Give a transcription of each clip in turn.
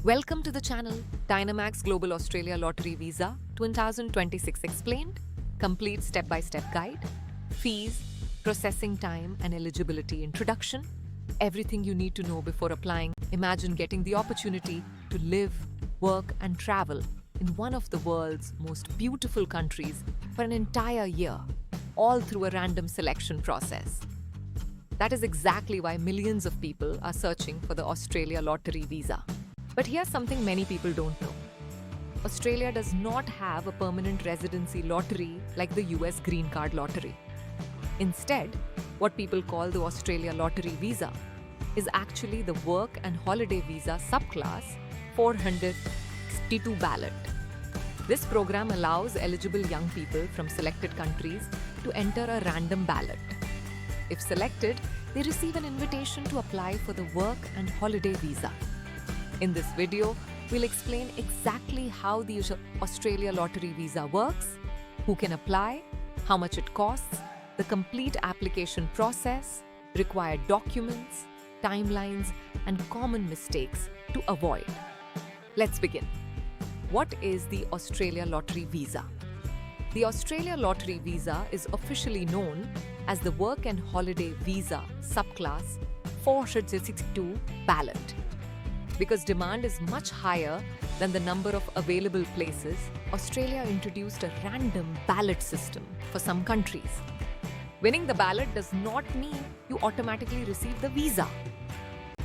Welcome to the channel Dynamax Global Australia Lottery Visa 2026 Explained, complete step-by-step guide, fees, processing time and eligibility introduction, everything you need to know before applying. Imagine getting the opportunity to live, work and travel in one of the world's most beautiful countries for an entire year, all through a random selection process. That is exactly why millions of people are searching for the Australia Lottery Visa. But here's something many people don't know. Australia does not have a permanent residency lottery like the US Green Card Lottery. Instead, what people call the Australia Lottery Visa is actually the Work and Holiday Visa subclass 462 ballot. This program allows eligible young people from selected countries to enter a random ballot. If selected, they receive an invitation to apply for the Work and Holiday Visa. In this video, we'll explain exactly how the Australia Lottery Visa works, who can apply, how much it costs, the complete application process, required documents, timelines, and common mistakes to avoid. Let's begin. What is the Australia Lottery Visa? The Australia Lottery Visa is officially known as the Work and Holiday Visa subclass 462 ballot. Because demand is much higher than the number of available places, Australia introduced a random ballot system for some countries. Winning the ballot does not mean you automatically receive the visa.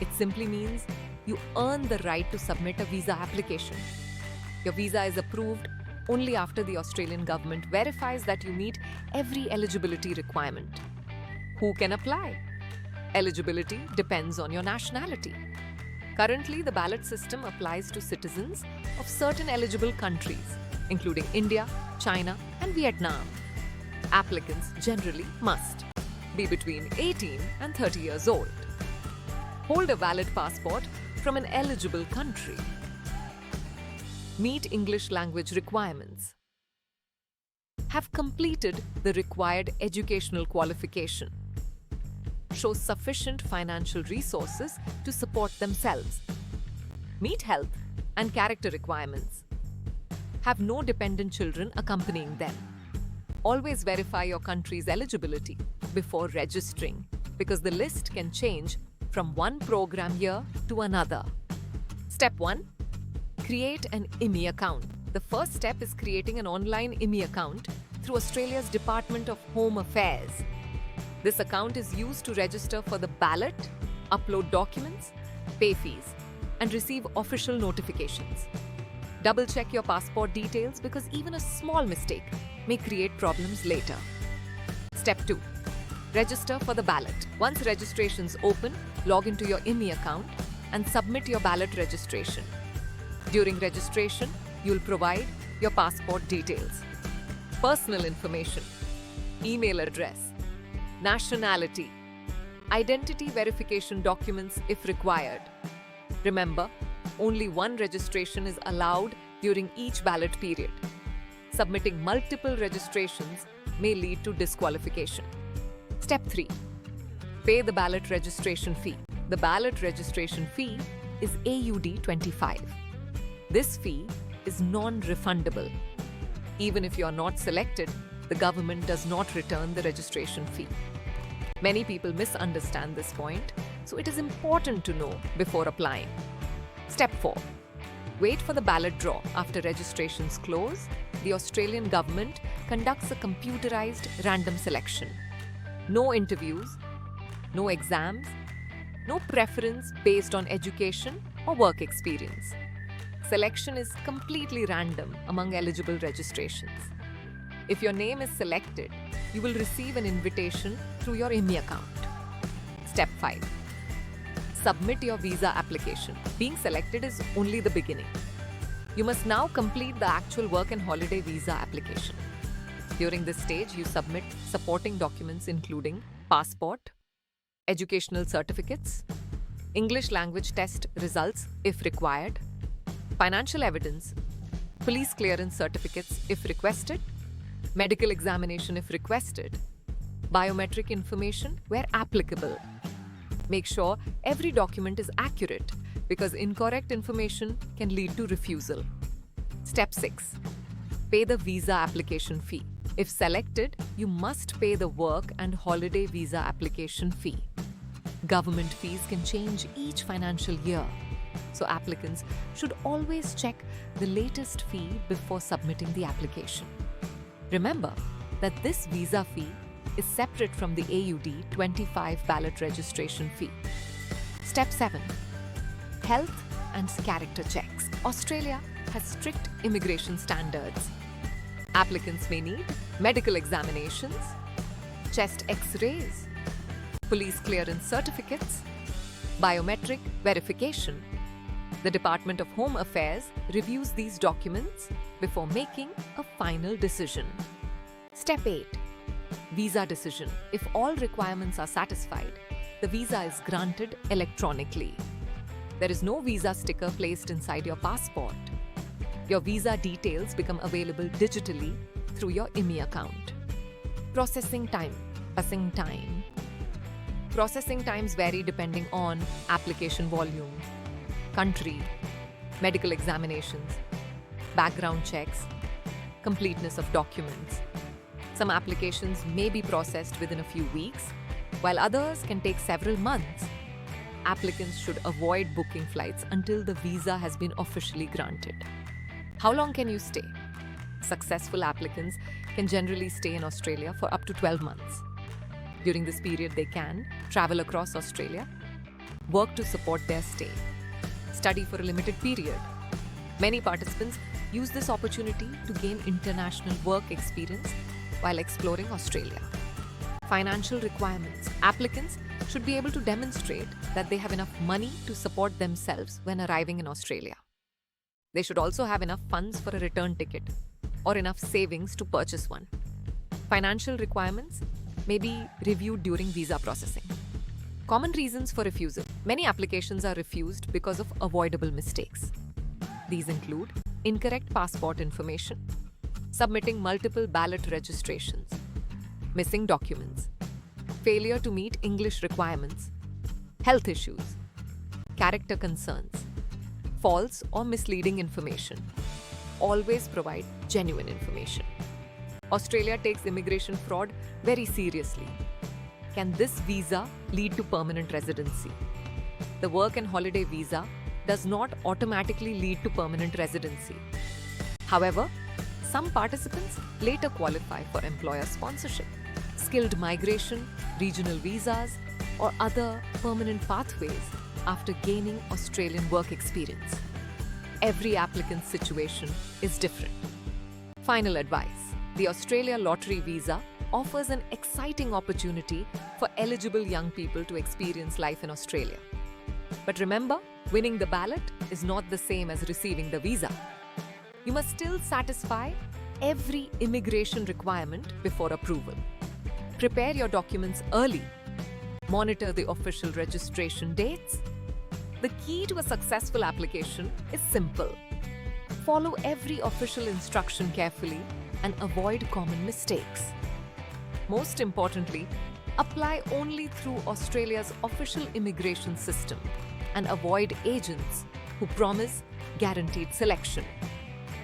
It simply means you earn the right to submit a visa application. Your visa is approved only after the Australian government verifies that you meet every eligibility requirement. Who can apply? Eligibility depends on your nationality. Currently, the ballot system applies to citizens of certain eligible countries, including India, China, and Vietnam. Applicants generally must be between 18 and 30 years old, hold a valid passport from an eligible country, meet English language requirements, have completed the required educational qualification, show sufficient financial resources to support themselves, meet health and character requirements, have no dependent children accompanying them. Always verify your country's eligibility before registering because the list can change from one program year to another. Step 1. Create an IMI account. The first step is creating an online IMI account through Australia's Department of Home Affairs. This account is used to register for the ballot, upload documents, pay fees, and receive official notifications. Double-check your passport details because even a small mistake may create problems later. Step 2. Register for the ballot. Once registration's open, log into your IMI account and submit your ballot registration. During registration, you'll provide your passport details, personal information, email address, nationality, identity verification documents if required. Remember, only one registration is allowed during each ballot period. Submitting multiple registrations may lead to disqualification. Step 3. Pay the ballot registration fee. The ballot registration fee is AUD 25. This fee is non-refundable. Even if you are not selected, the government does not return the registration fee. Many people misunderstand this point, so it is important to know before applying. Step 4. Wait for the ballot draw. After registrations close, the Australian government conducts a computerized random selection. No interviews, no exams, no preference based on education or work experience. Selection is completely random among eligible registrations. If your name is selected, you will receive an invitation through your IMI account. Step 5. Submit your visa application. Being selected is only the beginning. You must now complete the actual Work and Holiday Visa application. During this stage, you submit supporting documents including passport, educational certificates, English language test results if required, financial evidence, police clearance certificates if requested, medical examination if requested, biometric information where applicable. Make sure every document is accurate because incorrect information can lead to refusal. Step 6. Pay the visa application fee. If selected, you must pay the work and holiday visa application fee. Government fees can change each financial year, so applicants should always check the latest fee before submitting the application. Remember that this visa fee is separate from the AUD 25 ballot registration fee. Step 7. Health and character checks. Australia has strict immigration standards. Applicants may need medical examinations, chest x-rays, police clearance certificates, biometric verification. The Department of Home Affairs reviews these documents before making a final decision. Step 8. Visa decision. If all requirements are satisfied, the visa is granted electronically. There is no visa sticker placed inside your passport. Your visa details become available digitally through your IMEI account. Processing time. Processing times vary depending on application volume, country, medical examinations, background checks, completeness of documents. Some applications may be processed within a few weeks, while others can take several months. Applicants should avoid booking flights until the visa has been officially granted. How long can you stay? Successful applicants can generally stay in Australia for up to 12 months. During this period, they can travel across Australia, work to support their stay, study for a limited period. Many participants use this opportunity to gain international work experience while exploring Australia. Financial requirements. Applicants should be able to demonstrate that they have enough money to support themselves when arriving in Australia. They should also have enough funds for a return ticket or enough savings to purchase one. Financial requirements may be reviewed during visa processing. Common reasons for refusal. Many applications are refused because of avoidable mistakes. These include incorrect passport information, submitting multiple ballot registrations, missing documents, failure to meet English requirements, health issues, character concerns, false or misleading information. Always provide genuine information. Australia takes immigration fraud very seriously. Can this visa lead to permanent residency? The work and holiday visa does not automatically lead to permanent residency. However, some participants later qualify for employer sponsorship, skilled migration, regional visas, or other permanent pathways after gaining Australian work experience. Every applicant's situation is different. Final advice. The Australia Lottery Visa offers an exciting opportunity for eligible young people to experience life in Australia. But remember, winning the ballot is not the same as receiving the visa. You must still satisfy every immigration requirement before approval. Prepare your documents early. Monitor the official registration dates. The key to a successful application is simple. Follow every official instruction carefully and avoid common mistakes. Most importantly, apply only through Australia's official immigration system and avoid agents who promise guaranteed selection.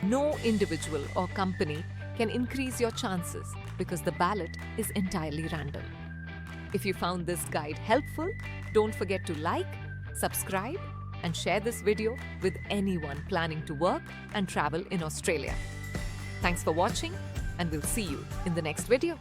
No individual or company can increase your chances because the ballot is entirely random. If you found this guide helpful, don't forget to like, subscribe, and share this video with anyone planning to work and travel in Australia. Thanks for watching, and we'll see you in the next video.